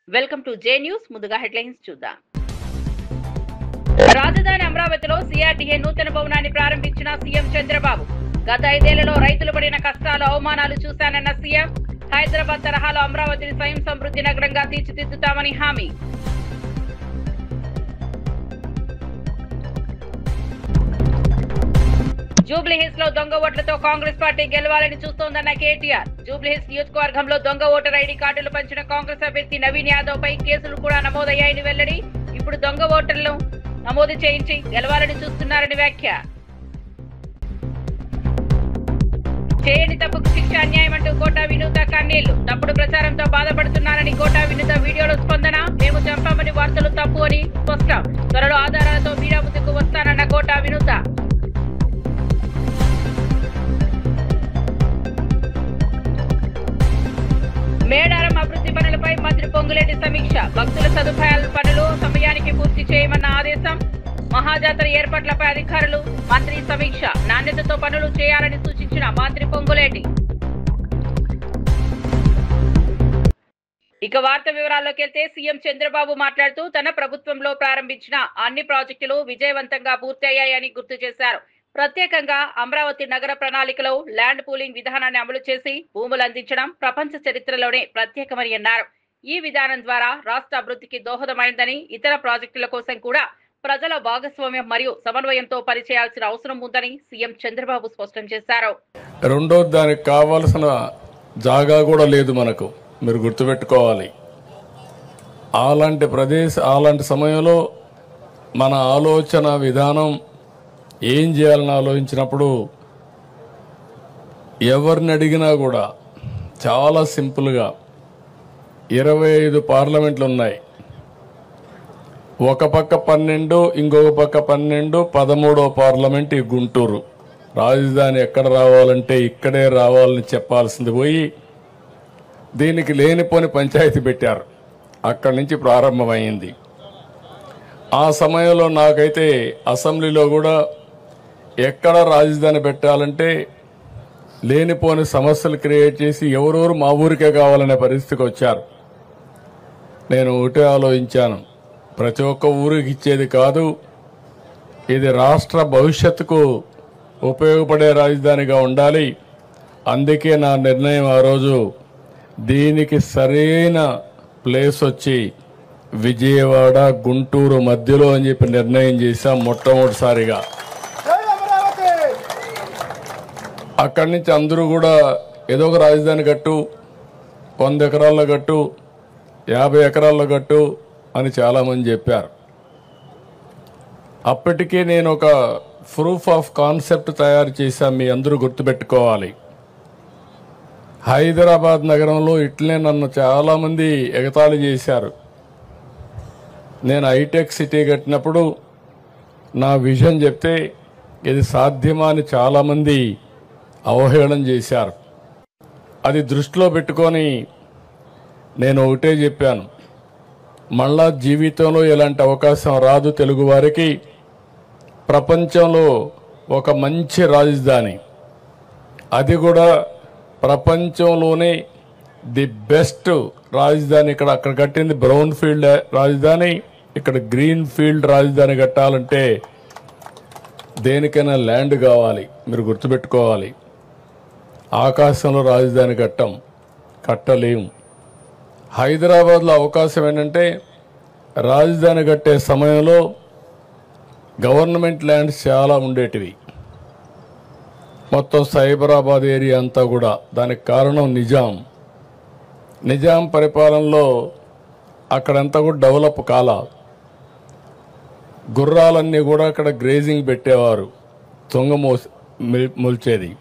Welcome to J news. ముందుగా headlines చూద్దాం. రాజధాని అమరావతిలో సిఆర్డీఏ నూతన భవనాన్ని ప్రారంభించిన సీఎం చంద్రబాబు. గత 5 ఏళ్లలో రైతులు పడిన కష్టాలు, అవమానాలు చూశానన్న సీఎం. హైదరాబాద్ తరహాలో అమరావతిని స్వయం సమృద్ధి నగరంగా తీర్చిదిద్దుతామని హామీ. జూబ్లీహిల్స్ లో దొంగ ఓట్లతో కాంగ్రెస్ పార్టీ గెలవాలని చూస్తోందన్న కేటీఆర్. జూబ్లీహిల్స్ నియోజకవర్గంలో దొంగ ఓటర్ ఐడి కార్డులు పంచిన కాంగ్రెస్ అభ్యర్థి నవీన్ యాదవ్ పై కేసులు కూడా నమోదయ్యాయని వెల్లడి. ఇప్పుడు దొంగ ఓటర్లను నమోదు చేయించి గెలవాలని చూస్తున్నారని వ్యాఖ్య. చేయని తప్పుకు శిక్ష అన్యాయం అంటూ కోటా వినూత కన్నీళ్లు. తప్పుడు ప్రచారంతో బాధపడుతున్నారని కోటా వినూత వీడియోలో స్పందన. మేము చంపామని వార్తలు తప్పు అని స్పష్టం. త్వరలో ఆధారాలతో మీడియా ముందుకు వస్తానన్న కోటా వినూత. మేడారం అభివృద్ధి పనులపై మంత్రి పొంగులేటి సమీక్ష. భక్తుల సదుపాయాల పనులు సమయానికి పూర్తి చేయమన్న ఆదేశం. మహాజాతర ఏర్పాట్లపై అధికారులు మంత్రి సమీక్ష. నాణ్యతతో పనులు చేయాలని సూచించిన మంత్రి పొంగులేటి. ఇక వార్త వివరాల్లోకి వెళ్తే సీఎం చంద్రబాబు మాట్లాడుతూ తన ప్రభుత్వంలో ప్రారంభించిన అన్ని ప్రాజెక్టులు విజయవంతంగా పూర్తయ్యాయని గుర్తు చేశారు. ప్రత్యేకంగా అమరావతి నగర ప్రణాళికలో ల్యాండ్ పూలింగ్ విధానాన్ని అమలు చేసి భూములు అందించడం ప్రపంచ చరిత్రలోనే ప్రత్యేకమని అన్నారు. ఈ విధానం ద్వారా రాష్ట్ర అభివృద్ధికి దోహదమైందని, ఇతర ప్రాజెక్టుల కోసం కూడా ప్రజల భాగస్వామ్యం మరియు సమన్వయంతో పనిచేయాల్సిన అవసరం ఉందని సీఎం చంద్రబాబు స్పష్టం చేశారు. రెండో దానికి కావాల్సిన జాగా కూడా లేదు మనకు, మీరు గుర్తుపెట్టుకోవాలి. అలాంటి సమయంలో మన ఆలోచన విధానం ఏం చేయాలని ఆలోచించినప్పుడు ఎవరిని అడిగినా కూడా చాలా సింపుల్గా 25 పార్లమెంట్లు ఉన్నాయి. ఒక పక్క 12, ఇంకొక పక్క 12, 13వ పార్లమెంట్ ఈ గుంటూరు. రాజధాని ఎక్కడ రావాలంటే ఇక్కడే రావాలని చెప్పాల్సింది పోయి దీనికి లేనిపోని పంచాయతీ పెట్టారు. అక్కడి నుంచి ప్రారంభమైంది. ఆ సమయంలో నాకైతే అసెంబ్లీలో కూడా ఎక్కడ రాజధాని పెట్టాలంటే లేనిపోని సమస్యలు క్రియేట్ చేసి ఎవరెవరు మా ఊరికే కావాలనే పరిస్థితికి వచ్చారు. నేను ఒకటే ఆలోచించాను, ప్రతి ఒక్క ఊరికి ఇచ్చేది కాదు, ఇది రాష్ట్ర భవిష్యత్తుకు ఉపయోగపడే రాజధానిగా ఉండాలి. అందుకే నా నిర్ణయం ఆ రోజు దీనికి సరైన ప్లేస్ వచ్చి విజయవాడ గుంటూరు మధ్యలో అని చెప్పి నిర్ణయం చేశాం మొట్టమొదటిసారిగా. అక్కడి నుంచి అందరూ కూడా ఏదో ఒక రాజధాని కట్టు, 100 ఎకరాల్లో కట్టు, 50 ఎకరాల్లో కట్టు అని చాలామంది చెప్పారు. అప్పటికే నేను ఒక ప్రూఫ్ ఆఫ్ కాన్సెప్ట్ తయారు చేశాను, మీ అందరూ గుర్తుపెట్టుకోవాలి. హైదరాబాద్ నగరంలో ఇట్లనే నన్ను చాలామంది ఎగతాళి చేశారు. నేను హైటెక్ సిటీ కట్టినప్పుడు నా విజన్ చెప్తే ఇది సాధ్యమా అని చాలామంది అవహేళన చేశారు. అది దృష్టిలో పెట్టుకొని నేను ఒకటే చెప్పాను, మళ్ళా జీవితంలో ఇలాంటి అవకాశం రాదు తెలుగు వారికి. ప్రపంచంలో ఒక మంచి రాజధాని, అది కూడా ప్రపంచంలోనే ది బెస్ట్ రాజధాని అక్కడ కట్టింది బ్రౌన్ ఫీల్డ్ రాజధాని, ఇక్కడ గ్రీన్ ఫీల్డ్ రాజధాని కట్టాలంటే దేనికైనా ల్యాండ్ కావాలి, మీరు గుర్తుపెట్టుకోవాలి. ఆకాశంలో రాజధాని కట్టలేము. హైదరాబాద్లో అవకాశం ఏంటంటే రాజధాని కట్టే సమయంలో గవర్నమెంట్ ల్యాండ్స్ చాలా ఉండేటివి. మొత్తం సైబరాబాద్ ఏరియా అంతా కూడా. దానికి కారణం నిజాం పరిపాలనలో అక్కడంతా కూడా డెవలప్ కాలా. గుర్రాలన్నీ కూడా అక్కడ గ్రేజింగ్ పెట్టేవారు, మొల్చేది.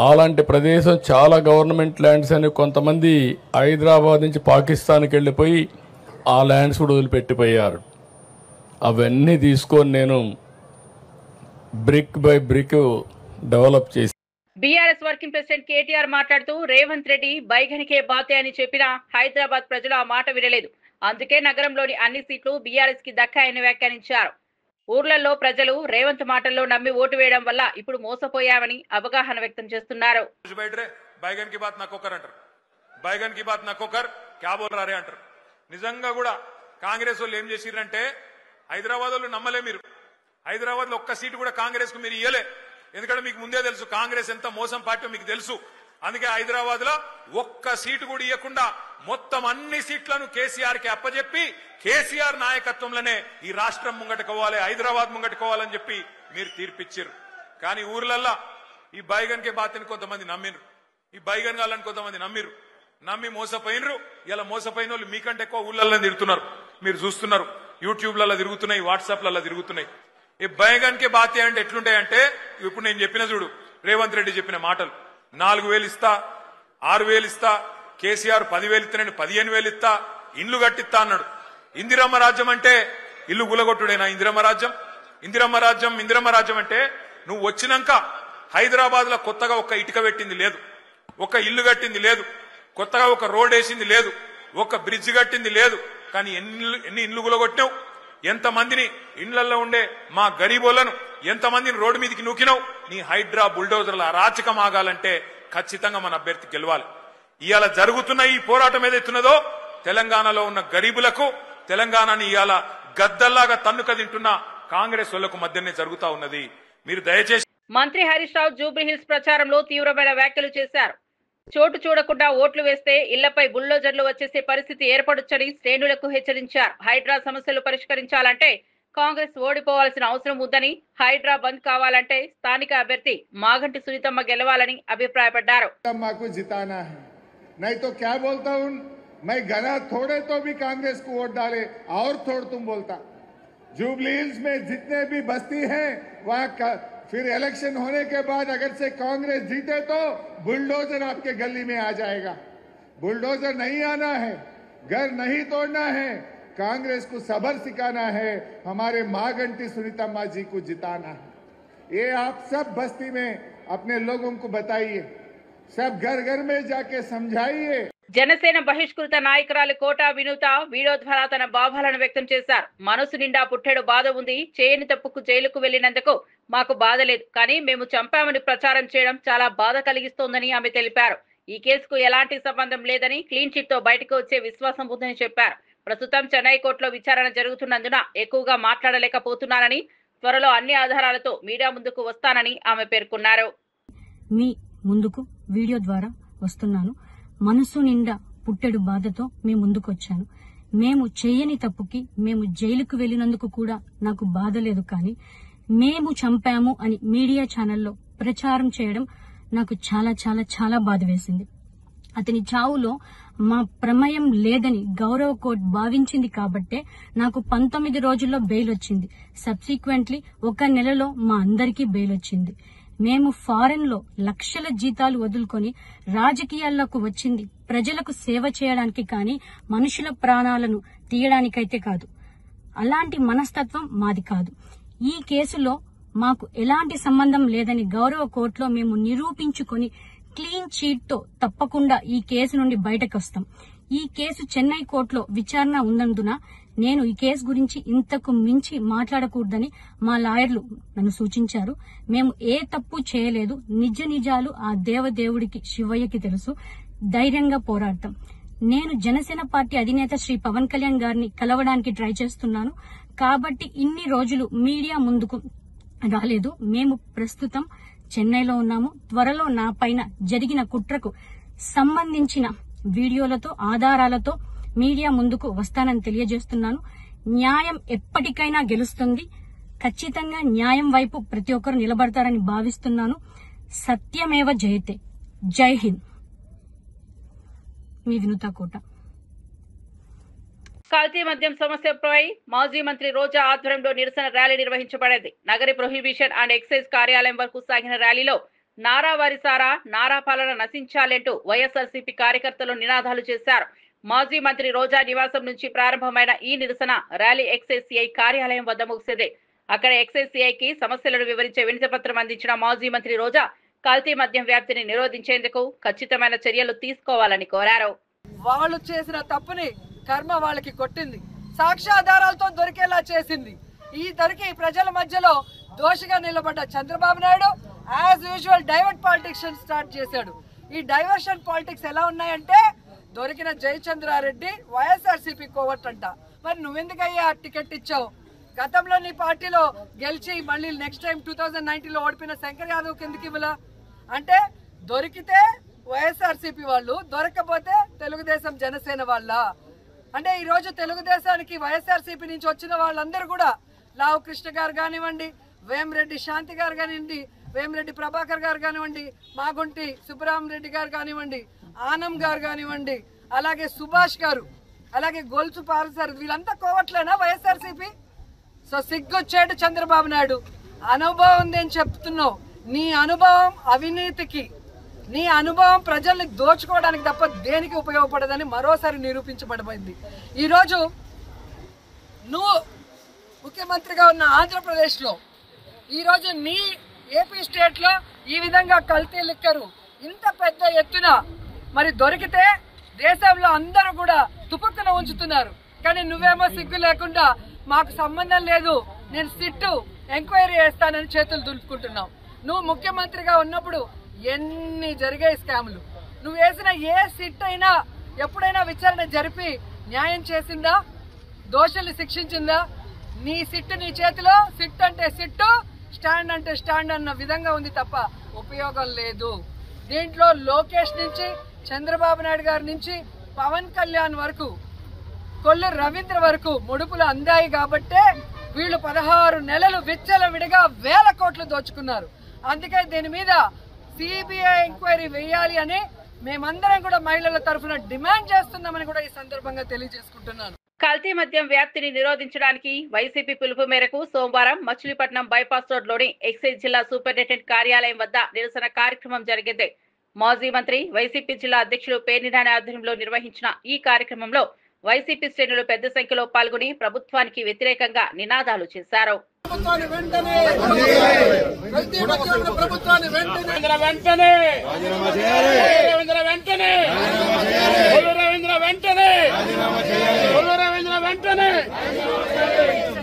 అలాంటి ప్రదేశం చాలా గవర్నమెంట్ ల్యాండ్స్ అని కొంతమంది హైదరాబాద్ నుంచి పాకిస్తాన్కి వెళ్ళిపోయి ఆ ల్యాండ్స్ కూడా వదిలిపెట్టిపోయారు. అవన్నీ తీసుకొని నేను బ్రిక్ బై బ్రిక్ డెవలప్ చేసి. బీఆర్ఎస్ వర్కింగ్ ప్రెసిడెంట్ కేటీఆర్ మాట్లాడుతూ రేవంత్ రెడ్డి బైగనికే బాతే అని చెప్పినా హైదరాబాద్ ప్రజలు ఆ మాట వినలేదు. అందుకే నగరంలోని అన్ని సీట్లు బీఆర్ఎస్ కి దక్కాయని వ్యాఖ్యానించారు. ఊర్లలో ప్రజలు రేవంత్ మాటల్లో నమ్మి ఓటు వేయడం వల్ల ఇప్పుడు మోసపోయామని అవగాహన వ్యక్తం చేస్తున్నారు. बैगन की बात ना को कर अंटर बैगन की बात ना को कर क्या बोल रहा रे अंटर నిజంగా కూడా కాంగ్రెస్ వాళ్ళు ఏం చేసిరంటే హైదరాబాద్ వాళ్ళు నమ్మలే. మీరు హైదరాబాద్ లో ఒక్క సీటు కూడా కాంగ్రెస్ కు మీరు ఇయ్యలే. ఎందుకంటే మీకు ముందే తెలుసు కాంగ్రెస్ ఎంత మోసం పార్టీ మీకు తెలుసు. అందుకే హైదరాబాద్ లో ఒక్క సీటు కూడా ఇవ్వకుండా మొత్తం అన్ని సీట్లను కేసీఆర్ కి అప్పచెప్పి కేసీఆర్ నాయకత్వంలోనే ఈ రాష్ట్రం ముంగట్టుకోవాలి, హైదరాబాద్ ముంగట్టుకోవాలని చెప్పి మీరు తీర్పిచ్చారు. కానీ ఊర్లల్లా ఈ బైగన్ కే బాతని కొంతమంది నమ్మిరు, ఈ బైగన్ గాళ్ళని కొంతమంది నమ్మిరు, నమ్మి మోసపోయినరు. ఇలా మోసపోయిన వాళ్ళు మీకంటే ఎక్కువ ఊళ్ళల్లో తిరుగుతున్నారు. మీరు చూస్తున్నారు, యూట్యూబ్లలో తిరుగుతున్నాయి, వాట్సాప్లలో తిరుగుతున్నాయి. ఈ బైగన్ కే బాతే అంటే ఎట్లుంటాయంటే ఇప్పుడు నేను చెప్పిన చూడు, రేవంత్ రెడ్డి చెప్పిన మాటలు 4,000 ఇస్తా, 6,000 ఇస్తా, కేసీఆర్ 10,000 ఇస్తా, నేను 15,000 ఇస్తా, ఇండ్లు కట్టిస్తా అన్నాడు. ఇందిరమ్మ రాజ్యం అంటే ఇల్లు గులగొట్టుడేనా? ఇందిరమ్మ రాజ్యం ఇందిరమ్మ రాజ్యం ఇందిరమ్మ రాజ్యం అంటే నువ్వు వచ్చినాక హైదరాబాద్ లో కొత్తగా ఒక్క ఇటుక పెట్టింది లేదు, ఒక ఇల్లు కట్టింది లేదు, కొత్తగా ఒక రోడ్ వేసింది లేదు, ఒక బ్రిడ్జ్ కట్టింది లేదు. కానీ ఎన్ని ఇండ్లు గులగొట్టినావు, ఎంతమందిని ఇండ్లలో ఉండే మా గరీబోళ్లను ఎంతమందిని రోడ్డు మీదకి నూకినావు. నీ హైడ్రా బుల్డోజర్ల అరాచకం ఆగాలంటే ఖచ్చితంగా మన అభ్యర్థి గెలవాలి. ఇవాళ జరుగుతున్న ఈ పోరాటం ఏదైతున్నదో తెలంగాణలో ఉన్న గరీబులకు, తెలంగాణని ఇవాళ గద్దల్లాగా తన్నుక తింటున్న కాంగ్రెస్ వాళ్లకు మధ్యనే జరుగుతా ఉన్నది. మీరు దయచేసి. మంత్రి హరీష్ రావు జూబ్లీహిల్స్ ప్రచారంలో తీవ్రమైన వ్యాఖ్యలు చేశారు. చోటు చూడకుండా ఓట్లు వేస్తే ఇళ్లపై బుల్డోజర్లు వచ్చేసే పరిస్థితి ఏర్పడొచ్చని శ్రేణులకు హెచ్చరించారు. హైడ్రా సమస్యలు పరిష్కరించాలంటే కాంగ్రెస్ ఓడిపోవాల్సిన అవసరం ఉందని, హైడ్రా బంద్ కావాలంటే స్థానిక అభ్యర్థి మాగంటి సునీతమ్మ గెలవాలని అభిప్రాయపడ్డారు. नहीं तो क्या बोलता हूं मैं, घना थोड़े तो भी कांग्रेस को वोट डाले और थोड़ तुम बोलता। जुबली हिल्स में जितने भी बस्ती हैं वहां फिर इलेक्शन होने के बाद अगर से कांग्रेस जीते तो बुलडोजर आपके गली में आ जाएगा। बुलडोजर नहीं आना है, घर नहीं तोड़ना है, कांग्रेस को सबर सिखाना है, हमारे मागंटी सुनीतम्मा जी को जिताना है। ये आप सब बस्ती में अपने लोगों को बताइए, सब घर घर में जाके समझाइए। జనసేన బహిష్కృత నాయకురాలు కోటా వినూత వీడియో ద్వారా తన భావాలను వ్యక్తం చేశారు. మనసు నిండా పుట్టెడు బాధ ఉంది, చేయని తప్పుకు జైలుకు వెళ్లినందుకు మాకు బాధ లేదు, కానీ మేము చంపామని ప్రచారం చేయడం చాలా బాధ కలిగిస్తోందని ఆమె తెలిపారు. ఈ కేసుకు ఎలాంటి సంబంధం లేదని, క్లీన్ చిట్ తో బయటకు వచ్చే విశ్వాసం ఉందని చెప్పారు. ప్రస్తుతం చెన్నై కోర్టులో విచారణ జరుగుతున్నందున ఎక్కువగా మాట్లాడలేకపోతున్నానని, త్వరలో అన్ని ఆధారాలతో మీడియా ముందుకు వస్తానని ఆమె పేర్కొన్నారు. మీ ముందుకు వీడియో ద్వారా వస్తున్నాను. మనసు నిండా పుట్టెడు బాధతో మీ ముందుకు వచ్చాను. మేము చేయని తప్పుకి మేము జైలుకు వెళ్లినందుకు కూడా నాకు బాధ లేదు, కానీ మేము చంపాము అని మీడియా ఛానల్లో ప్రచారం చేయడం నాకు చాలా చాలా చాలా బాధ వేసింది. అతని చావులో మా ప్రమేయం లేదని గౌరవ కోర్టు భావించింది కాబట్టే నాకు 19 రోజుల్లో బెయిల్ వచ్చింది. సబ్సిక్వెంట్లీ 1 నెలలో మా అందరికీ బెయిల్ వచ్చింది. మేము ఫారెన్ లో లక్షల జీతాలు వదులుకొని రాజకీయాల్లోకి వచ్చింది ప్రజలకు సేవ చేయడానికి, కానీ మనుషుల ప్రాణాలను తీయడానికైతే కాదు. అలాంటి మనస్తత్వం మాది కాదు. ఈ కేసులో మాకు ఎలాంటి సంబంధం లేదని గౌరవ కోర్టులో మేము నిరూపించుకొని క్లీన్ చీట్ తో తప్పకుండా ఈ కేసు నుండి బయటకు వస్తాం. ఈ కేసు చెన్నై కోర్టులో విచారణ ఉన్నందున నేను ఈ కేసు గురించి ఇంతకు మించి మాట్లాడకూడదని మా లాయర్లు నన్ను సూచించారు. మేము ఏ తప్పు చేయలేదు, నిజ నిజాలు ఆ దేవదేవుడికి శివయ్యకి తెలుసు. ధైర్యంగా పోరాడతాం. నేను జనసేన పార్టీ అధినేత శ్రీ పవన్ కళ్యాణ్ గారిని కలవడానికి ట్రై చేస్తున్నాను కాబట్టి ఇన్ని రోజులు మీడియా ముందుకు రాలేదు. మేము ప్రస్తుతం చెన్నైలో ఉన్నాము. త్వరలో నా పైన జరిగిన కుట్రకు సంబంధించిన వీడియోలతో, ఆధారాలతో మీడియా ముందుకు వస్తానని తెలియజేస్తున్నాను. న్యాయం ఎప్పటికైనా గెలుస్తుంది. ఖచ్చితంగా న్యాయం వైపు ప్రతి ఒక్కరు నిలబడతారని భావిస్తున్నాను. సత్యమేవ జయతే. జై హింద్. మీ వినూత కోట. కల్తీ మద్యం సమస్యపై మాజీ మంత్రి రోజా ఆధ్వర్యంలో నిరసన ర్యాలీ నిర్వహించబడింది. నగరి ప్రొహిబిషన్ అండ్ ఎక్సైజ్ కార్యాలయం వరకు సాగిన ర్యాలీలో నారా వారిసారా, నారా పాలన నశించాలంటూ వైఎస్ఆర్సీపీ కార్యకర్తలు నినాదాలు చేశారు. మాజీ మంత్రి రోజా నివాసం నుంచి ప్రారంభమైన ఈ నిరసన ర్యాలీ ఎక్సైజ్ సిఐ కార్యాలయం వద్ద ముగిసింది. అక్కడ ఎక్సైజ్ సిఐకి సమస్యలను వివరించే వినతిపత్రం అందించిన మాజీ మంత్రి రోజా కల్తీ మద్యం వ్యాప్తిని నిరోధించేందుకు ఖచ్చితమైన చర్యలు తీసుకోవాలని కోరారు. వాళ్ళు చేసిన తప్పుని కర్మ వాళ్ళకి కొట్టింది, సాక్ష్యాధారాలతో దొరికేలా చేసింది. ఈ దొరికి ప్రజల మధ్యలో దోషిగా నిలబడ్డ Chandrababu Naidu as usual divert politics start చేశాడు. ఈ డైవర్షన్ పాలిటిక్స్ ఎలా ఉన్నాయంటే దొరికిన జయచంద్రారెడ్డి వైఎస్ఆర్సీపీ కోవట్టంట. మరి నువ్వెందుకయ్యా టికెట్ ఇచ్చావు? గతంలో నీ పార్టీలో గెలిచి మళ్ళీ నెక్స్ట్ టైం 2019లో ఓడిపోయిన శంకర్ యాదవ్ కిందకి ఇవ్వలా? అంటే దొరికితే వైఎస్ఆర్సీపీ వాళ్ళు, దొరకపోతే తెలుగుదేశం జనసేన వాళ్ళ. అంటే ఈరోజు తెలుగుదేశానికి వైఎస్ఆర్సీపీ నుంచి వచ్చిన వాళ్ళందరూ కూడా లావు కృష్ణ గారు కానివ్వండి, వేమిరెడ్డి శాంతి గారు కానివ్వండి, వేమిరెడ్డి ప్రభాకర్ గారు కానివ్వండి, మాగుంటి సుబ్బరామరెడ్డి గారు కానివ్వండి, ఆనం గారు కానివ్వండి, అలాగే సుభాష్ గారు, అలాగే గొలుసు పారసారు, వీళ్ళంతా కోవట్లేనా వైఎస్ఆర్సీపీ? సో సిగ్గొచ్చేటు చంద్రబాబు నాయుడు. అనుభవం ఉంది అని చెప్తున్నావు. నీ అనుభవం అవినీతికి, నీ అనుభవం ప్రజల్ని దోచుకోవడానికి తప్ప దేనికి ఉపయోగపడదని మరోసారి నిరూపించబడింది. ఈరోజు నువ్వు ముఖ్యమంత్రిగా ఉన్న ఆంధ్రప్రదేశ్లో, ఈరోజు నీ ఏపీ స్టేట్లో ఈ విధంగా కల్తీ లిక్కరు ఇంత పెద్ద ఎత్తున మరి దొరికితే దేశంలో అందరూ కూడా తుపుక్కున ఉంచుతున్నారు. కానీ నువ్వేమో సిగ్గు లేకుండా మాకు సంబంధం లేదు, నేను సిట్టు ఎంక్వైరీ చేస్తానని చేతులు దులుపుకుంటున్నావు. నువ్వు ముఖ్యమంత్రిగా ఉన్నప్పుడు ఎన్ని జరిగాయి స్కాములు. నువ్వు వేసిన ఏ సిట్ అయినా ఎప్పుడైనా విచారణ జరిపి న్యాయం చేసిందా? దోషుల్ని శిక్షించిందా? నీ సిట్టు నీ చేతిలో, సిట్ అంటే సిట్టు, స్టాండ్ అంటే స్టాండ్ అన్న విధంగా ఉంది తప్ప ఉపయోగం లేదు. దీంట్లో లోకేష్ నుంచి, చంద్రబాబు నాయుడు గారి నుంచి, పవన్ కళ్యాణ్ వరకు, కొల్లు రవీంద్ర వరకు ముడుపులు అందాయి కాబట్టే వీళ్ళు 16 నెలలు విచ్చలవిడిగా వేల కోట్లు దోచుకున్నారు. అందుకే దీని మీద సిబిఐ ఎంక్వైరీ వేయాలి అని మేమందరం కూడా మహిళల తరఫున డిమాండ్ చేస్తున్నామని కూడా ఈ సందర్భంగా తెలియజేసుకుంటున్నాను. కల్తీ మద్యం వ్యాప్తిని నిరోధించడానికి వైసీపీ పిలుపు మేరకు సోమవారం మచిలీపట్నం బైపాస్ రోడ్లోని ఎక్సైజ్ జిల్లా సూపరింటెండెంట్ కార్యాలయం వద్ద నిరసన కార్యక్రమం జరిగింది. మాజీ మంత్రి, వైసీపీ జిల్లా అధ్యక్షుడు పేర్ని నాని ఆధ్వర్యంలో నిర్వహించిన ఈ కార్యక్రమంలో వైసీపీ శ్రేణులు పెద్ద సంఖ్యలో పాల్గొని ప్రభుత్వానికి వ్యతిరేకంగా నినాదాలు చేశారు.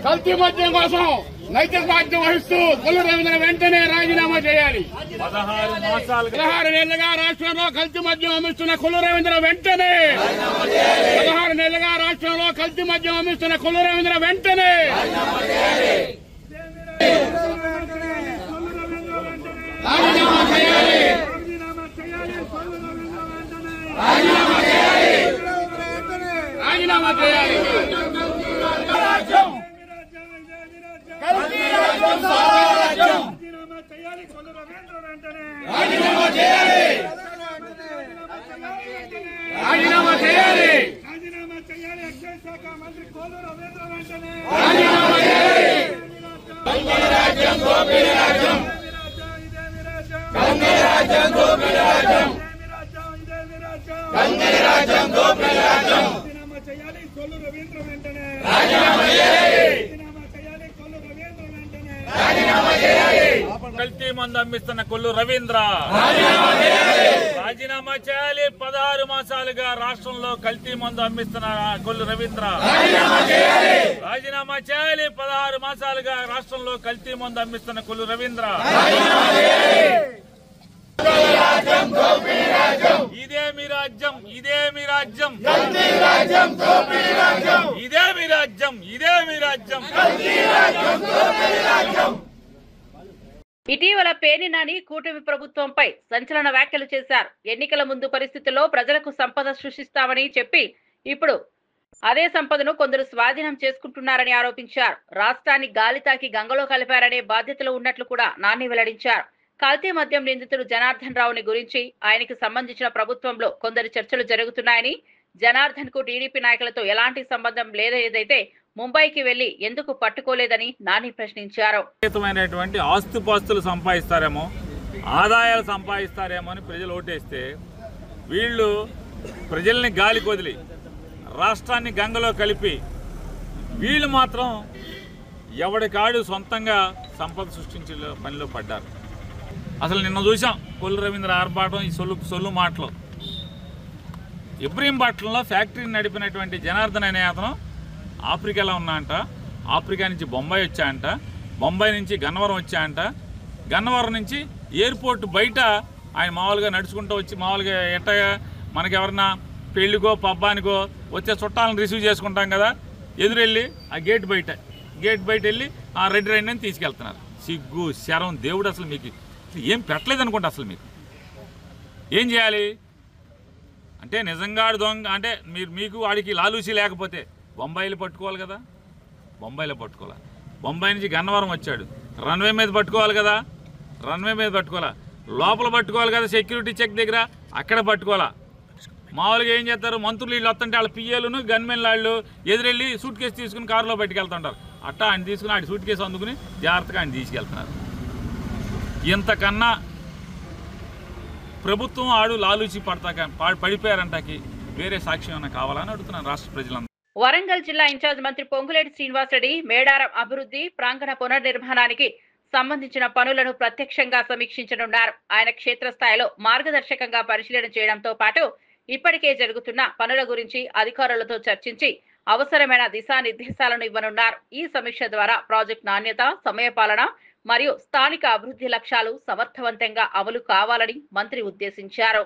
కల్తీ మద్యం కోసం నైతిక బాధ్యత వహిస్తూ కొల్లు రవీంద్ర వెంటనే రాజీనామా చేయాలి. 16 నెలలుగా రాష్ట్రంలో కల్తీ మద్యం అమ్మిస్తున్న కొల్లు రవీంద్ర వెంటనే 16 నెలలుగా రాష్ట్రంలో కల్తీ మద్యం అమ్మిస్తున్న కొల్లు రవీంద్ర వెంటనే రాజీనామా చేయాలి. రాజీనామా చేయాలి. రాజీనామా చేయాలి. రాజీనామా చేయాలి. ఎక్సైజ్ శాఖ మంత్రి కొల్లు రవీంద్ర వెంటనే రాజీనామా చేయాలి. దొంగల రాజ్యం, దోపిడీ రాజ్యం, దొంగల రాజ్యం, దోపిడీ రాజ్యం, దొంగల రాజ్యం, దోపిడీ రాజ్యం. రాజీనామా చేయాలి. కొల్లు రవీంద్ర వెంటనే రాజీనామా చేయాలి. కల్తీ మందు అమ్మిస్తున్న కొల్లు రవీంద్ర రాజీనామా చేయాలి. 16 మాసాలుగా రాష్ట్రంలో కల్తీ మందు అమ్మిస్తున్న కొల్లు రవీంద్ర రాజీనామా చేయాలి. 16 మాసాలుగా రాష్ట్రంలో కల్తీ మందు అమ్మిస్తున్న కొల్లు రవీంద్ర. ఇదే మీ రాజ్యం, ఇదే మీ రాజ్యం, ఇదే మీ రాజ్యం, ఇదే మీ రాజ్యం. ఇటీవల పేర్ని నాని కూటమి ప్రభుత్వంపై సంచలన వ్యాఖ్యలు చేశారు. ఎన్నికల ముందు పరిస్థితుల్లో ప్రజలకు సంపద సృష్టిస్తామని చెప్పి ఇప్పుడు అదే సంపదను కొందరు స్వాధీనం చేసుకుంటున్నారని ఆరోపించారు. రాష్ట్రాన్ని గాలి తాకి గంగలో కలిపారనే బాధ్యతలు ఉన్నట్లు కూడా నాని వెల్లడించారు. కల్తీ మద్యం నిందితుడు జనార్దన్ రావుని గురించి ఆయనకి సంబంధించిన ప్రభుత్వంలో కొందరు చర్చలు జరుగుతున్నాయని, జనార్దన్ కు టీడీపీ నాయకులతో ఎలాంటి సంబంధం లేదైతే ముంబైకి వెళ్లి ఎందుకు పట్టుకోలేదని నాని ప్రశ్నించారు. ఆస్తుపాస్తులు సంపాదిస్తారేమో, ఆదాయాలు సంపాదిస్తారేమో అని ప్రజలు ఓటేస్తే వీళ్ళు ప్రజల్ని గాలి కొదిలి రాష్ట్రాన్ని గంగలో కలిపి వీళ్ళు మాత్రం ఎవడికాడు సొంతంగా సంపద సృష్టించే పనిలో పడ్డారు. అసలు నిన్న చూసాం కొల్లు రవీంద్ర ఆర్భాటం, ఈ సొల్లు మాటలు. ఇబ్రహీంపట్నంలో ఫ్యాక్టరీని నడిపినటువంటి జనార్దన్ అనే అతను ఆఫ్రికాలో ఉన్నా అంట, ఆఫ్రికా నుంచి బొంబాయి వచ్చాయంట, బొంబాయి నుంచి గన్నవరం వచ్చాయంట, గన్నవరం నుంచి ఎయిర్పోర్ట్ బయట ఆయన మామూలుగా నడుచుకుంటూ వచ్చి మామూలుగా ఎట్టగా మనకి ఎవరన్నా పెళ్లికో పబ్బానికో వచ్చే చుట్టాలను రిసీవ్ చేసుకుంటాం కదా, ఎదురెళ్ళి ఆ గేట్ బయట వెళ్ళి ఆ రెడ్డి రైండి అని తీసుకెళ్తున్నారు. సిగ్గు శరం దేవుడు అసలు మీకు ఏం పెట్టలేదు అనుకుంటా. అసలు ఏం చేయాలి అంటే నిజంగా దొంగ అంటే మీకు వాడికి లాలూసి లేకపోతే బొంబాయిలో పట్టుకోవాలి కదా, బొంబాయిలో పట్టుకోవాలి. బొంబాయి నుంచి గన్నవరం వచ్చాడు, రన్వే మీద పట్టుకోవాలి కదా, రన్వే మీద పట్టుకోవాలా, లోపల పట్టుకోవాలి కదా సెక్యూరిటీ చెక్ దగ్గర, అక్కడ పట్టుకోవాలా. మామూలుగా ఏం చేస్తారు, మంత్రులు వీళ్ళు వస్తుంటే వాళ్ళ పిఏలను గన్మెన్ వాళ్ళు ఎదురెళ్ళి సూట్ కేసు తీసుకుని కారులో పట్టుకెళ్తుంటారు. అట్టా ఆయన తీసుకుని ఆడి సూట్ కేసు అందుకుని జాగ్రత్తగా ఆయన తీసుకెళ్తున్నారు. ఇంతకన్నా ప్రభుత్వం ఆడు లాలూచి పడిపోయారంటాకి వేరే సాక్ష్యం ఏమైనా కావాలని అడుగుతున్నాను రాష్ట్ర ప్రజలందరూ. వరంగల్ జిల్లా ఇన్ఛార్జ్ మంత్రి పొంగులేటి శ్రీనివాసరెడ్డి మేడారం అభివృద్ధి ప్రాంగణ పునర్నిర్మాణానికి సంబంధించిన పనులను ప్రత్యక్షంగా సమీక్షించనున్నారు. ఆయన క్షేత్రస్థాయిలో మార్గదర్శకంగా పరిశీలన చేయడంతో పాటు ఇప్పటికే జరుగుతున్న పనుల గురించి అధికారులతో చర్చించి అవసరమైన దిశానిర్దేశాలను ఇవ్వనున్నారు. ఈ సమీక్ష ద్వారా ప్రాజెక్టు నాణ్యత, సమయపాలన మరియు స్థానిక అభివృద్ధి లక్ష్యాలు సమర్థవంతంగా అమలు కావాలని మంత్రి ఉద్దేశించారు.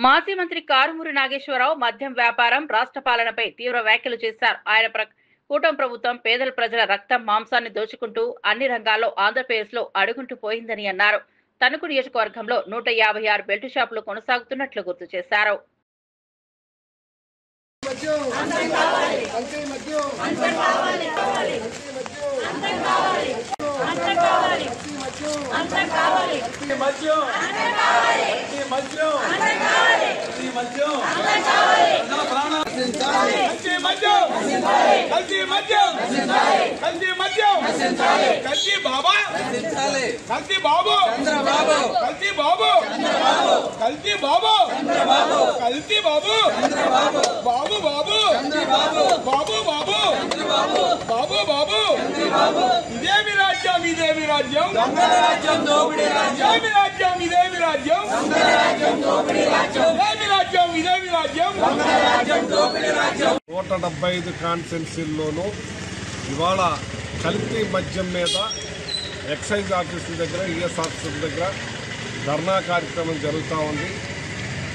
మాజీ మంత్రి కారుమూరి నాగేశ్వరరావు మద్యం వ్యాపారం, రాష్ట్ర పాలనపై తీవ్ర వ్యాఖ్యలు చేశారు. ఆయన కూటమి ప్రభుత్వం పేదల ప్రజల రక్తం, మాంసాన్ని దోచుకుంటూ అన్ని రంగాల్లో ఆంధ్రప్రదేశ్లో అడుగుంటూ పోయిందని అన్నారు. తణుకు నియోజకవర్గంలో 156 బెల్ట్ షాపులు కొనసాగుతున్నట్లు గుర్తు చేశారు. నూట 75 కాన్స్టిట్యున్సీల్లోనూ ఇవాళ కల్తీ మద్యం మీద ఎక్సైజ్ ఆఫీసుల దగ్గర, ఈఎస్ ఆఫీసుల దగ్గర ధర్నా కార్యక్రమం జరుగుతూ ఉంది.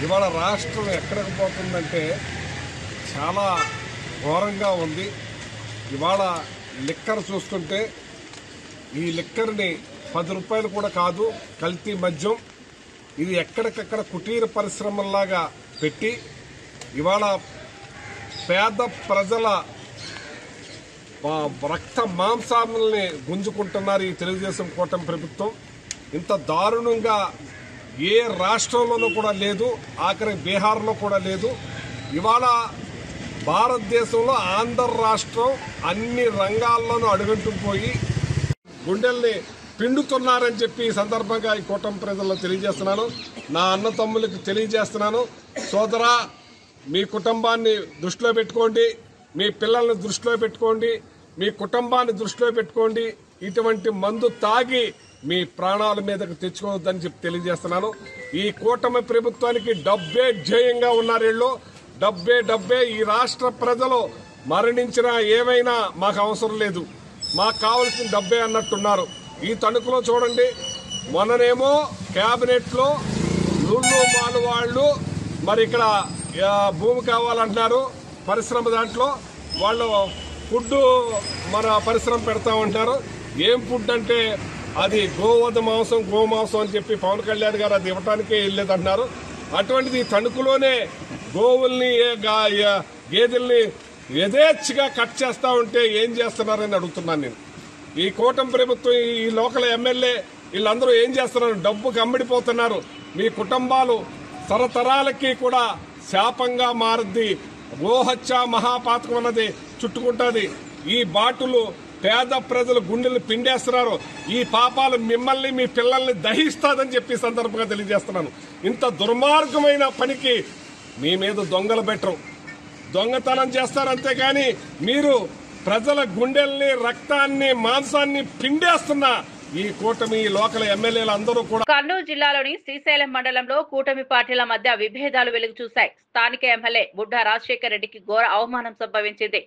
ఇవాళ రాష్ట్రం ఎక్కడికి పోతుందంటే చాలా ఘోరంగా ఉంది. ఇవాళ లిక్కర్ చూస్తుంటే ఈ లిక్కర్ని 10 రూపాయలు కూడా కాదు, కల్తీ మద్యం. ఇది ఎక్కడికక్కడ కుటీర పరిశ్రమల్లాగా పెట్టి ఇవాళ పేద ప్రజల రక్త మాంసాలని గుంజుకుంటున్నారు ఈ తెలుగుదేశం కూటమి ప్రభుత్వం. ఇంత దారుణంగా ఏ రాష్ట్రంలోనూ కూడా లేదు, ఆఖరి బీహార్లో కూడా లేదు. ఇవాళ భారతదేశంలో ఆంధ్ర రాష్ట్రం అన్ని రంగాల్లోనూ అడుగంటుకుపోయి గుండెల్ని పిండుతున్నారని చెప్పి ఈ సందర్భంగా ఈ కూటమి ప్రజల్లో తెలియజేస్తున్నాను. నా అన్న తమ్ములకు తెలియజేస్తున్నాను, సోదరా మీ కుటుంబాన్ని దృష్టిలో పెట్టుకోండి, మీ పిల్లల్ని దృష్టిలో పెట్టుకోండి, మీ కుటుంబాన్ని దృష్టిలో పెట్టుకోండి. ఇటువంటి మందు తాగి మీ ప్రాణాల మీదకు తెచ్చుకోవద్దని చెప్పి తెలియజేస్తున్నాను. ఈ కూటమి ప్రభుత్వానికి డబ్బే ధ్యేయంగా ఉన్నారు వీళ్ళు. డబ్బే ఈ రాష్ట్ర ప్రజలు మరణించినా ఏమైనా మాకు అవసరం లేదు, మాకు కావాల్సిన డబ్బే అన్నట్టున్నారు. ఈ తణుకులో చూడండి, మొన్ననేమో క్యాబినెట్లో లూళ్ళు మాలు వాళ్ళు మరి ఇక్కడ భూమి కావాలంటున్నారు, పరిశ్రమ దాంట్లో వాళ్ళు ఫుడ్ మన పరిశ్రమ పెడతామంటున్నారు. ఏం ఫుడ్ అంటే అది గోవధ మాంసం, గోమాంసం అని చెప్పి పవన్ కళ్యాణ్ గారు అది ఇవ్వటానికే వెళ్ళలేదన్నారు. అటువంటిది తణుకులోనే గోవుల్ని గేదెల్ని యథేచ్ఛగా కట్ చేస్తా ఉంటే ఏం చేస్తున్నారని అడుగుతున్నాను నేను. ఈ కూటమి ప్రభుత్వం, ఈ లోకల్ ఎమ్మెల్యే వీళ్ళందరూ ఏం చేస్తున్నారు? డబ్బుకి అమ్మిడిపోతున్నారు. మీ కుటుంబాలు తరతరాలకి కూడా శాపంగా మారుద్ది. గోహత్య మహాపాతకం అన్నది చుట్టుకుంటుంది. ఈ బాటులు పేద ప్రజలు గుండెలు పిండేస్తున్నారు. ఈ పాపాలు మిమ్మల్ని మీ పిల్లల్ని దహిస్తాదని చెప్పి సందర్భంగా తెలియజేస్తున్నాను. ఇంత దుర్మార్గమైన పనికి మీ మీద దొంగలు పెట్టరు, దొంగతనం చేస్తారు అంతేగాని మీరు ప్రజల గుండెల్ని, రక్తాన్ని, మాంసాన్ని పిండేస్తున్న ఈ కూటమి లోకల్ ఎమ్మెల్యేలు అందరూ కూడా. కర్నూలు జిల్లాలోని శ్రీశైలం మండలంలో కూటమి పార్టీల మధ్య విభేదాలు వెలుగు చూశాయి. స్థానిక ఎమ్మెల్యే బుడ్డా రాజశేఖర్ రెడ్డికి ఘోర అవమానం సంభవించింది.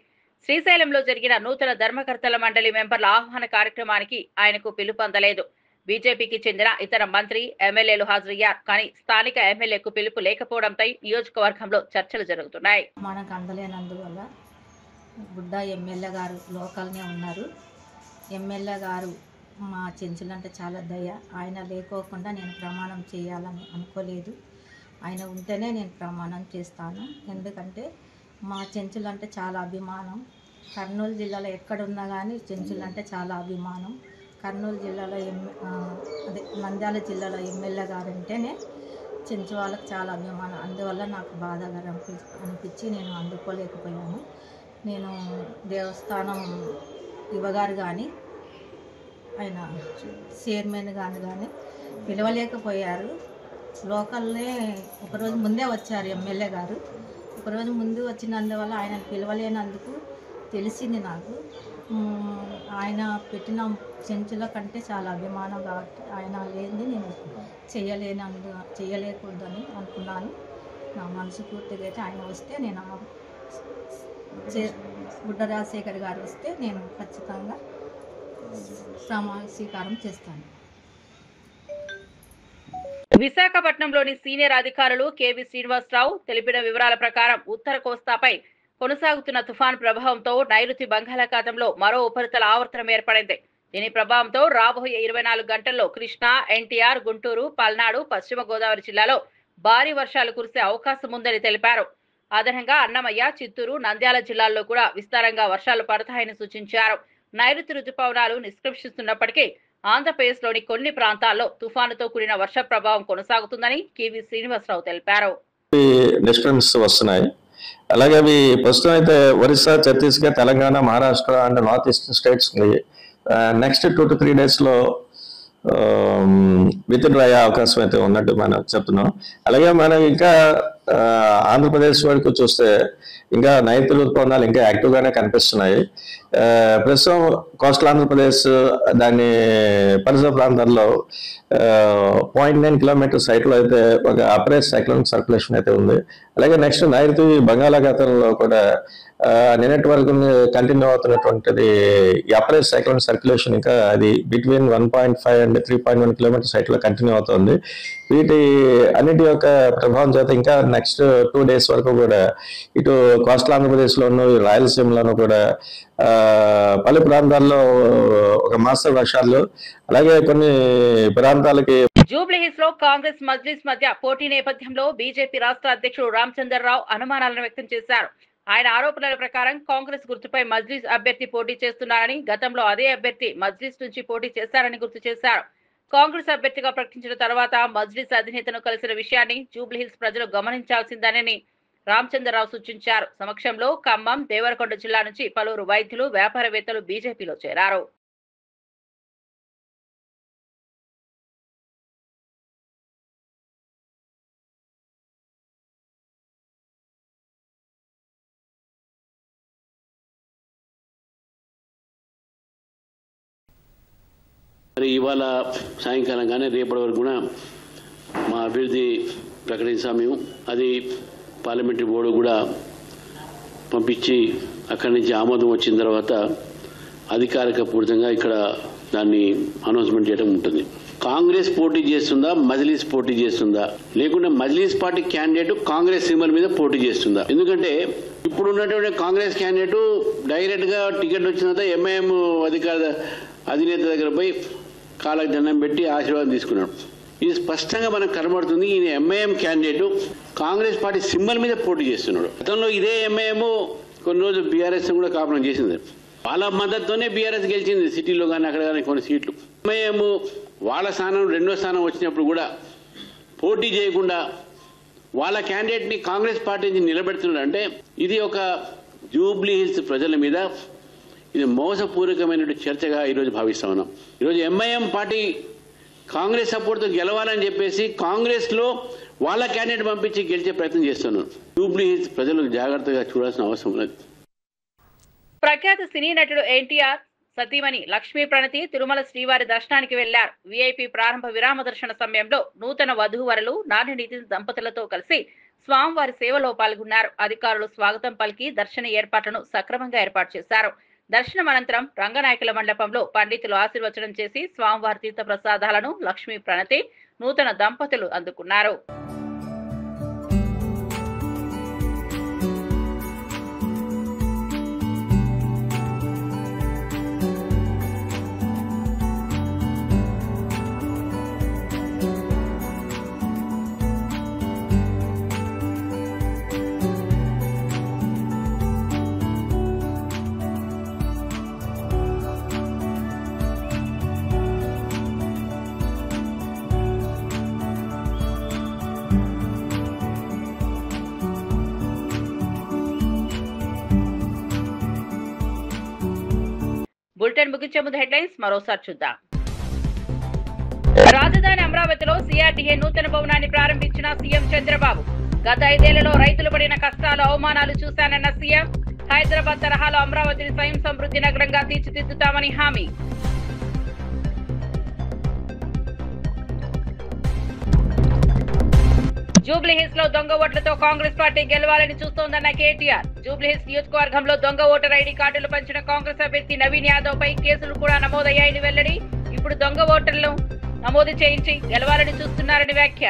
శ్రీశైలంలో జరిగిన నూతన ధర్మకర్తల మండలి మెంబర్ల ఆహ్వాన కార్యక్రమానికి ఆయనకు పిలుపు అందలేదు. బీజేపీకి చెందిన ఇతర మంత్రి, ఎమ్మెల్యేలు హాజరయ్యారు. కానీ స్థానిక ఎమ్మెల్యేకు పిలుపు లేకపోవడంపై నియోజకవర్గంలో చర్చలు జరుగుతున్నాయి. మనకు అందలేనందువల్ల బుడ్డా ఎమ్మెల్యే గారు లోకల్నే ఉన్నారు. ఎమ్మెల్యే గారు మా చెంచులంటే చాలా దయ. ఆయన లేకోకుండా నేను ప్రమాణం చేయాలని అనుకోలేదు. ఆయన ఉంటేనే నేను ప్రమాణం చేస్తాను. ఎందుకంటే మా చెంచులంటే చాలా అభిమానం. కర్నూలు జిల్లాలో ఎక్కడున్నా కానీ చెంచులంటే చాలా అభిమానం. కర్నూలు జిల్లాలో నంద్యాల జిల్లాలో ఎమ్మెల్యే గారు ఉంటేనే చెంచు వాళ్ళకి చాలా అభిమానం. అందువల్ల నాకు బాధగా అనిపించి నేను అందుకోలేకపోయాను. నేను దేవస్థానం ఇవ్వగారు కానీ ఆయన చైర్మన్ కానీ పిలవలేకపోయారు. లోకల్నే ఒకరోజు ముందే వచ్చారు ఎమ్మెల్యే గారు. ఒకరోజు ముందు వచ్చినందువల్ల ఆయన పిలవలేనందుకు తెలిసింది నాకు. ఆయన పెట్టిన చెంచుల కంటే చాలా అభిమానం కాబట్టి ఆయన లేనిది నేను చేయలేకూడదని అనుకున్నాను. నా మనసు పూర్తిగా అయితే ఆయన వస్తే నేను బుడ్డా రాజశేఖర్ గారు వస్తే నేను ఖచ్చితంగా స్వీకారం చేస్తాను. విశాఖపట్నంలోని సీనియర్ అధికారులు కేవీ శ్రీనివాసరావు తెలిపిన వివరాల ప్రకారం ఉత్తర కోస్తాపై కొనసాగుతున్న తుఫాను ప్రభావంతో నైరుతి బంగాళాఖాతంలో మరో ఉపరితల ఆవర్తనం ఏర్పడింది. దీని ప్రభావంతో రాబోయే 24 గంటల్లో కృష్ణా, ఎన్టీఆర్, గుంటూరు, పల్నాడు, పశ్చిమ గోదావరి జిల్లాలో భారీ వర్షాలు కురిసే అవకాశం ఉందని తెలిపారు. అదనంగా అన్నమయ్య, చిత్తూరు, నంద్యాల జిల్లాల్లో కూడా విస్తారంగా వర్షాలు పడతాయని సూచించారు. నైరుతి రుతుపవనాలు నిష్క్రమిస్తున్నప్పటికీ ఆంధ్రప్రదేశ్లోని కొన్ని ప్రాంతాల్లో తుఫానుతో కూడిన వర్ష ప్రభావం కొనసాగుతుందని కేవీ శ్రీనివాసరావు తెలిపారు. వస్తున్నాయి. అలాగే అవి ప్రస్తుతం అయితే Orissa, Chhattisgarh, Telangana, Maharashtra and north eastern states next 2 to 3 days withdraw అయ్యే అవకాశం అయితే ఉన్నట్టు మనం చెప్తున్నాం. అలాగే మనం ఇంకా ఆంధ్రప్రదేశ్ వరకు చూస్తే ఇంకా నైరుతి ఋతుపవనాలు ఇంకా యాక్టివ్గానే కనిపిస్తున్నాయి. ప్రస్తుతం కోస్టల్ ఆంధ్రప్రదేశ్ దాని పరిసర ప్రాంతాల్లో 0.9 కిలోమీటర్ సైట్లో అయితే ఒక అపరేట్ సైక్లోనిక్ సర్క్యులేషన్ అయితే ఉంది. అలాగే నెక్స్ట్ నైరుతి బంగాళాఖాతంలో కూడా నిన్నటి వరకు కంటిన్యూ అవుతున్నటువంటిది ఈ అపరేట్ సైక్లోనిక్ సర్క్యులేషన్ ఇంకా అది బిట్వీన్ 1.5 అండ్ 3.1 కిలోమీటర్ సైట్లో కంటిన్యూ అవుతుంది. వీటి అన్నిటి యొక్క ప్రభావం చేత ఇంకా నెక్స్ట్ 2 days వరకు కూడా ఇటు కోస్టల్ ఆంధ్రప్రదేశ్లోను రాయలసీమలోను కూడా పలు ప్రాంతాల్లో ఒక మాస్టర్ వర్షాలు, అలాగే కొన్ని ప్రాంతాలకి జూబ్లీహిల్స్ లో కాంగ్రెస్ మజ్లిస్ మధ్య పోటీ నేపథ్యంలో బీజేపీ రాష్ట్ర అధ్యక్షుడు రామచంద్రరావు అనుమానాలను వ్యక్తం చేశారు. ఆయన ఆరోపణల ప్రకారం కాంగ్రెస్ గుర్తుపై మజ్లిస్ అభ్యర్థి పోటీ చేస్తున్నారని, గతంలో అదే అభ్యర్థి మజ్లిస్ నుంచి పోటీ చేశారని గుర్తు చేశారు. కాంగ్రెస్ అభ్యర్థిగా ప్రకటించిన తర్వాత మజ్లిస్ అధినేతను కలిసిన విషయాన్ని జూబ్లీహిల్స్ ప్రజలు గమనించాల్సిందేనని రామచంద్రరావు సూచించారు. సమక్షంలో ఖమ్మం, దేవరకొండ జిల్లా నుంచి పలువురు వైద్యులు, వ్యాపారవేత్తలు బీజేపీలో చేరారు. మరి ఇవాళ సాయంకాలం కానీ రేపటి వరకు కూడా మా అభ్యర్థి ప్రకటించాం మేము. అది పార్లమెంటరీ బోర్డు కూడా పంపించి అక్కడి నుంచి ఆమోదం వచ్చిన తర్వాత అధికారిక పూర్తిగా ఇక్కడ దాన్ని అనౌన్స్మెంట్ చేయడం ఉంటుంది. కాంగ్రెస్ పోటీ చేస్తుందా, మజ్లిస్ పోటీ చేస్తుందా, లేకుంటే Majlis party candidate Congress symbol మీద పోటీ చేస్తుందా? ఎందుకంటే ఇప్పుడు ఉన్నటువంటి కాంగ్రెస్ క్యాండిడేట్ డైరెక్ట్ గా టికెట్ వచ్చిన తర్వాత ఎంఐఎం అధినేత దగ్గర పోయి కాళ్ళకు దండం పెట్టి ఆశీర్వాదం తీసుకున్నాడు. ఇది స్పష్టంగా మనకు కనబడుతుంది. ఈయన MIM candidate Congress party symbol మీద పోటీ చేస్తున్నాడు. గతంలో ఇదే ఎంఐఎం కొన్ని రోజులు బీఆర్ఎస్ కూడా కాపురం చేసింది. వాళ్ళ మద్దతుతోనే బీఆర్ఎస్ గెలిచింది సిటీలో కానీ అక్కడ కానీ కొన్ని సీట్లు. ఎంఐఎం వాళ్ళ స్థానం 2వ స్థానం వచ్చినప్పుడు కూడా పోటీ చేయకుండా వాళ్ళ క్యాండిడేట్ ని కాంగ్రెస్ పార్టీ నుంచి నిలబెడుతున్నాడు. అంటే ఇది ఒక జూబ్లీ హిల్స్ ప్రజల మీద ఇది మోసపూర్వకమైన చర్చగా ఈరోజు భావిస్తా ఉన్నాం. ఈరోజు ఎంఐఎం పార్టీ కాంగ్రెస్ సపోర్ట్తో గెలవాలని చెప్పేసి కాంగ్రెస్ లో వాళ్ళ క్యాండిడేట్ పంపించి గెలిచే ప్రయత్నం చేస్తున్నారు. జూబ్లీ హిల్స్ ప్రజలు జాగ్రత్తగా చూడాల్సిన అవసరం లేదు. ప్రఖ్యాత సినీ నటుడు ఎన్టీఆర్ సతీమణి లక్ష్మీ ప్రణతి తిరుమల శ్రీవారి దర్శనానికి వెళ్లారు. వీఐపీ ప్రారంభ విరామ దర్శన సమయంలో నూతన వధూవరులు నాని నితిన్ దంపతులతో కలిసి స్వామివారి సేవలో పాల్గొన్నారు. అధికారులు స్వాగతం పలికి దర్శన ఏర్పాట్లను సక్రమంగా ఏర్పాటు చేశారు. దర్శనం అనంతరం రంగనాయకుల మండపంలో పండితులు ఆశీర్వచనం చేసి స్వామివారి తీర్థ ప్రసాదాలను లక్ష్మీ ప్రణతి నూతన దంపతులు అందుకున్నారు. బులెటిన్ ముగించే ముందు హెడ్లైన్స్ మరోసారి చూద్దాం. రాజధాని అమరావతిలో సిఆర్డీఏ నూతన భవనాన్ని ప్రారంభించిన సీఎం చంద్రబాబు. గత 5 ఏళ్లలో రైతులు పడిన కష్టాలు, అవమానాలు చూశానన్న సీఎం. హైదరాబాద్ తరహాలో అమరావతిని స్వయం సమృద్ధి నగరంగా తీర్చిదిద్దుతామని హామీ. జూబ్లీహిల్స్ లో దొంగ ఓట్లతో కాంగ్రెస్ పార్టీ గెలవాలని చూస్తోందన్న కేటీఆర్. జూబ్లీహిల్స్ నియోజకవర్గంలో దొంగ ఓటర్ ఐడి కార్డులు పంచిన కాంగ్రెస్ అభ్యర్థి నవీన్ యాదవ్ పై కేసులు కూడా నమోదయ్యాయని వెల్లడి. ఇప్పుడు దొంగ ఓటర్లను నమోదు చేయించి గెలవాలని చూస్తున్నారని వ్యాఖ్య.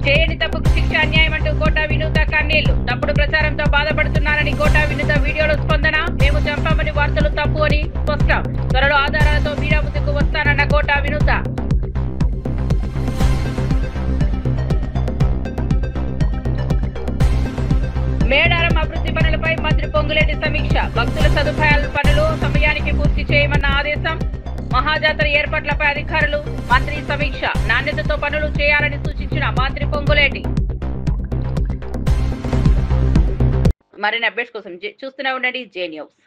చేయని తప్పుకు శిక్ష అన్యాయం అంటూ కోటా వినూత కన్నీళ్లు. తప్పుడు ప్రచారంతో బాధపడుతున్నారని కోటా వినూత వీడియోలో స్పందన. మేము చంపామని వార్తలు తప్పు అని స్పష్టం. త్వరలో ఆధారాలతో మీడియా ముందుకు వస్తానన్న కోటా వినూత. మేడారం అభివృద్ధి పనులపై మంత్రి పొంగులేటి సమీక్ష. భక్తుల సదుపాయాల పనులు సమయానికి పూర్తి చేయమన్న ఆదేశం. మహాజాతర ఏర్పాట్లపై అధికారులు మంత్రి సమీక్ష. నాణ్యతతో పనులు చేయాలని సూచించిన మంత్రి పొంగులేటి. మరిన్ని అప్డేట్స్ కోసం చూస్తూనే ఉండండి జే న్యూస్.